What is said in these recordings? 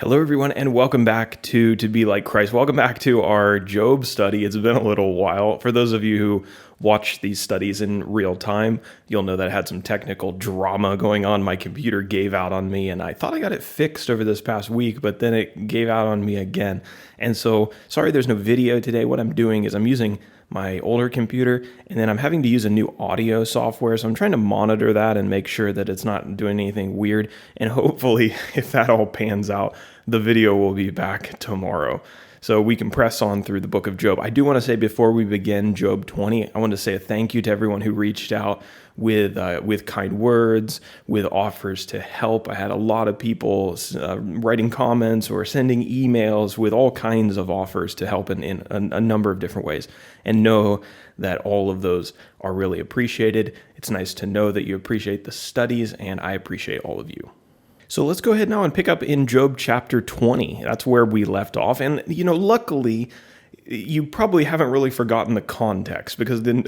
Hello, everyone, and welcome back to Be Like Christ. Welcome back to our Job study. It's been a little while. For those of you who watch these studies in real time, you'll know that I had some technical drama going on. My computer gave out on me, and I thought I got it fixed over this past week, but then it gave out on me again. And so, sorry there's no video today. What I'm doing is I'm using my older computer, and then I'm having to use a new audio software. So I'm trying to monitor that and make sure that it's not doing anything weird. And hopefully, if that all pans out, the video will be back tomorrow, so we can press on through the book of Job. I do want to say before we begin Job 20, I want to say a thank you to everyone who reached out with kind words, with offers to help. I had a lot of people writing comments or sending emails with all kinds of offers to help in a number of different ways. And know that all of those are really appreciated. It's nice to know that you appreciate the studies, and I appreciate all of you. So let's go ahead now and pick up in Job chapter 20. That's where we left off. And, luckily, you probably haven't really forgotten the context, because then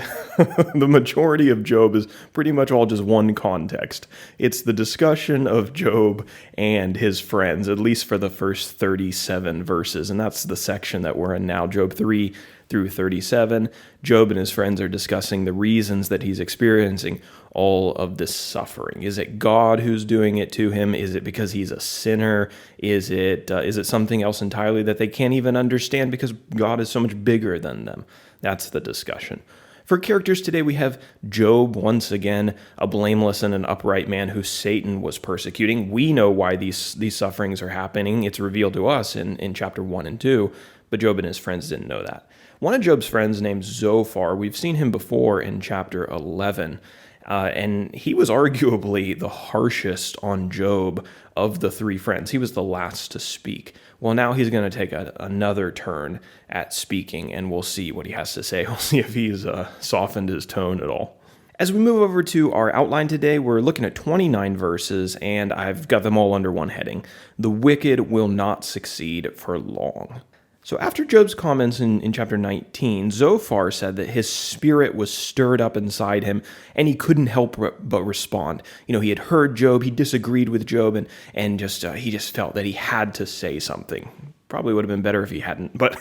the majority of Job is pretty much all just one context. It's the discussion of Job and his friends, at least for the first 37 verses. And that's the section that we're in now, Job 3 through 37. Job and his friends are discussing the reasons that he's experiencing all of this suffering. Is it God who's doing it to him? Is it because he's a sinner? Is it something else entirely that they can't even understand because God is so much bigger than them? That's the discussion. For characters today, we have Job, once again, a blameless and an upright man who Satan was persecuting. We know why these sufferings are happening. It's revealed to us in chapter 1 and 2, but Job and his friends didn't know that. One of Job's friends named Zophar, we've seen him before in chapter 11, and he was arguably the harshest on Job of the three friends. He was the last to speak. Well, now he's going to take another turn at speaking, and we'll see what he has to say. We'll see if he's softened his tone at all. As we move over to our outline today, we're looking at 29 verses, and I've got them all under one heading. The wicked will not succeed for long. So after Job's comments in chapter 19, Zophar said that his spirit was stirred up inside him, and he couldn't help but respond. He had heard Job, he disagreed with Job, and he just felt that he had to say something. Probably would have been better if he hadn't, but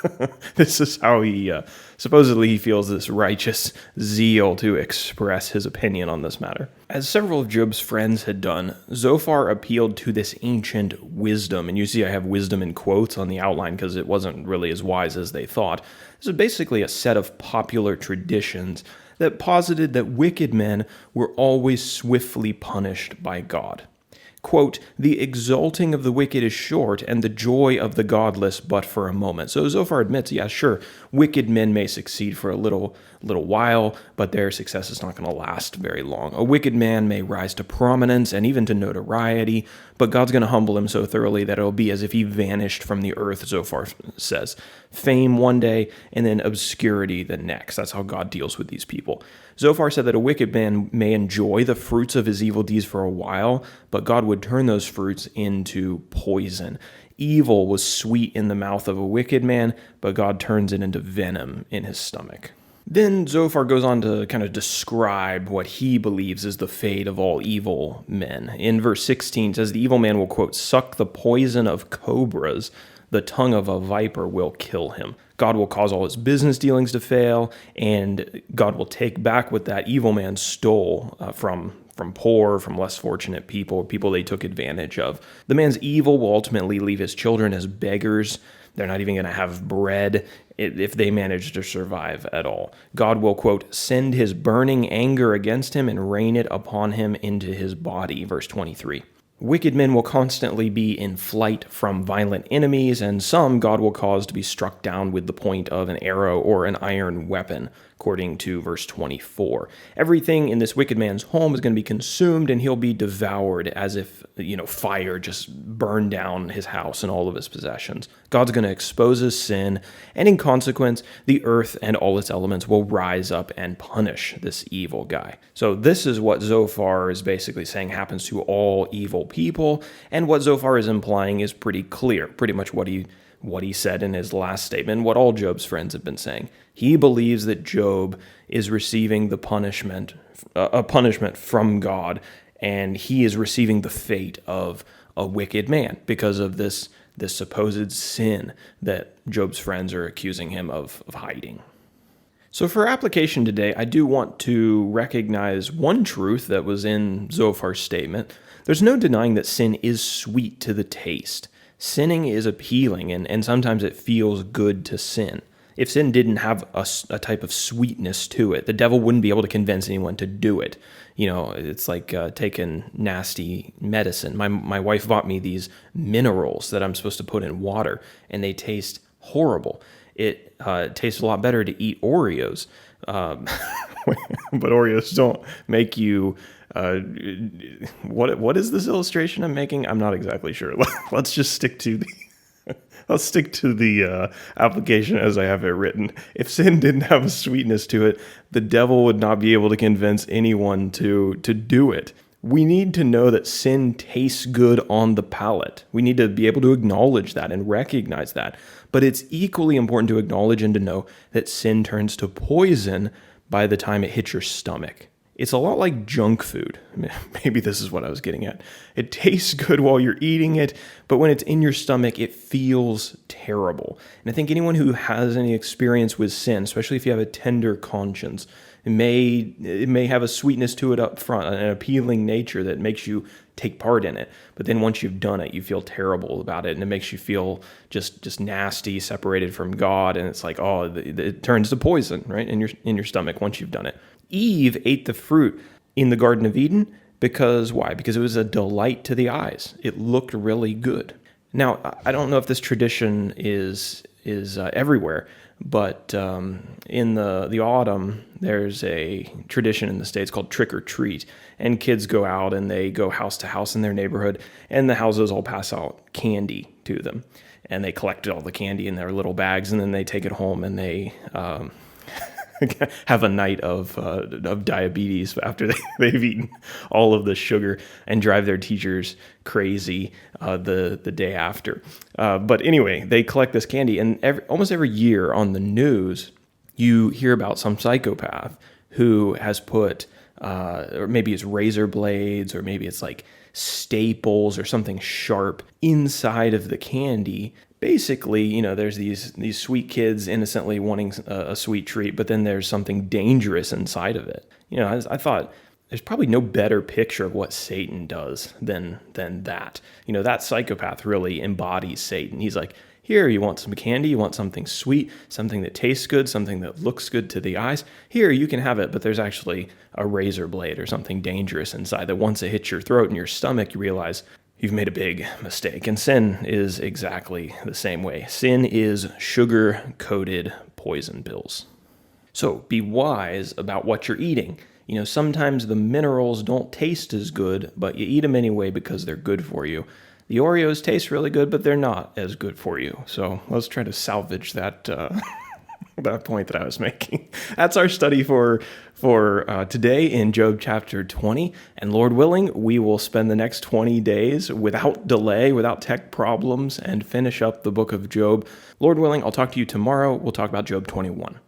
this is how he supposedly he feels this righteous zeal to express his opinion on this matter. As several of Job's friends had done, Zophar appealed to this ancient wisdom, and you see I have wisdom in quotes on the outline because it wasn't really as wise as they thought. This is basically a set of popular traditions that posited that wicked men were always swiftly punished by God. Quote, the exalting of the wicked is short, and the joy of the godless but for a moment. So Zophar admits, yeah, sure, wicked men may succeed for a little while, but their success is not going to last very long. A wicked man may rise to prominence and even to notoriety, but God's going to humble him so thoroughly that it'll be as if he vanished from the earth, Zophar says. Fame one day, and then obscurity the next. That's how God deals with these people. Zophar said that a wicked man may enjoy the fruits of his evil deeds for a while, but God would turn those fruits into poison. Evil was sweet in the mouth of a wicked man, but God turns it into venom in his stomach. Then Zophar goes on to kind of describe what he believes is the fate of all evil men. In verse 16, it says, the evil man will, quote, suck the poison of cobras. The tongue of a viper will kill him. God will cause all his business dealings to fail, and God will take back what that evil man stole from poor, from less fortunate people they took advantage of. The man's evil will ultimately leave his children as beggars. They're not even going to have bread if they manage to survive at all. God will, quote, send his burning anger against him and rain it upon him into his body, verse 23. Wicked men will constantly be in flight from violent enemies, and some God will cause to be struck down with the point of an arrow or an iron weapon, according to verse 24. Everything in this wicked man's home is going to be consumed, and he'll be devoured as if, fire just burned down his house and all of his possessions. God's going to expose his sin, and in consequence, the earth and all its elements will rise up and punish this evil guy. So this is what Zophar is basically saying happens to all evil people, and what Zophar is implying is pretty clear, pretty much what he said in his last statement, what all Job's friends have been saying. He believes that Job is receiving a punishment from God, and he is receiving the fate of a wicked man because of this this supposed sin that Job's friends are accusing him of hiding. So for application today, I do want to recognize one truth that was in Zophar's statement. There's no denying that sin is sweet to the taste. Sinning is appealing, and sometimes it feels good to sin. If sin didn't have a type of sweetness to it, the devil wouldn't be able to convince anyone to do it. You know, it's like taking nasty medicine. My wife bought me these minerals that I'm supposed to put in water, and they taste horrible. It tastes a lot better to eat Oreos, but Oreos don't make you. What is this illustration I'm making? I'm not exactly sure. Let's just stick to the application as I have it written. If sin didn't have a sweetness to it, the devil would not be able to convince anyone to do it. We need to know that sin tastes good on the palate. We need to be able to acknowledge that and recognize that. But it's equally important to acknowledge and to know that sin turns to poison by the time it hits your stomach. It's a lot like junk food. Maybe this is what I was getting at. It tastes good while you're eating it, but when it's in your stomach, it feels terrible. And I think anyone who has any experience with sin, especially if you have a tender conscience, it may have a sweetness to it up front, an appealing nature that makes you take part in it. But then once you've done it, you feel terrible about it, and it makes you feel just nasty, separated from God. And it's like, it turns to poison, right, in your stomach once you've done it. Eve ate the fruit in the Garden of Eden because why? Because it was a delight to the eyes. It looked really good. Now, I don't know if this tradition is everywhere, but in the autumn, there's a tradition in the States called trick or treat, and kids go out and they go house to house in their neighborhood, and the houses all pass out candy to them, and they collect all the candy in their little bags, and then they take it home and they have a night of diabetes after they've eaten all of the sugar and drive their teachers crazy the day after. But anyway, they collect this candy, and almost every year on the news, you hear about some psychopath who has put, or maybe it's razor blades, or maybe it's like staples or something sharp inside of the candy. Basically, you know, there's these sweet kids innocently wanting a sweet treat, but then there's something dangerous inside of it. You know, I thought there's probably no better picture of what Satan does than that. You know, that psychopath really embodies Satan. He's like, here, you want some candy, you want something sweet, something that tastes good, something that looks good to the eyes. Here, you can have it, but there's actually a razor blade or something dangerous inside that once it hits your throat and your stomach, you realize you've made a big mistake. And sin is exactly the same way. Sin is sugar-coated poison pills. So be wise about what you're eating. You know, sometimes the minerals don't taste as good, but you eat them anyway because they're good for you. The Oreos taste really good, but they're not as good for you. So let's try to salvage that that point that I was making. That's our study for today in Job chapter 20. And Lord willing, we will spend the next 20 days without delay, without tech problems, and finish up the book of Job. Lord willing, I'll talk to you tomorrow. We'll talk about Job 21.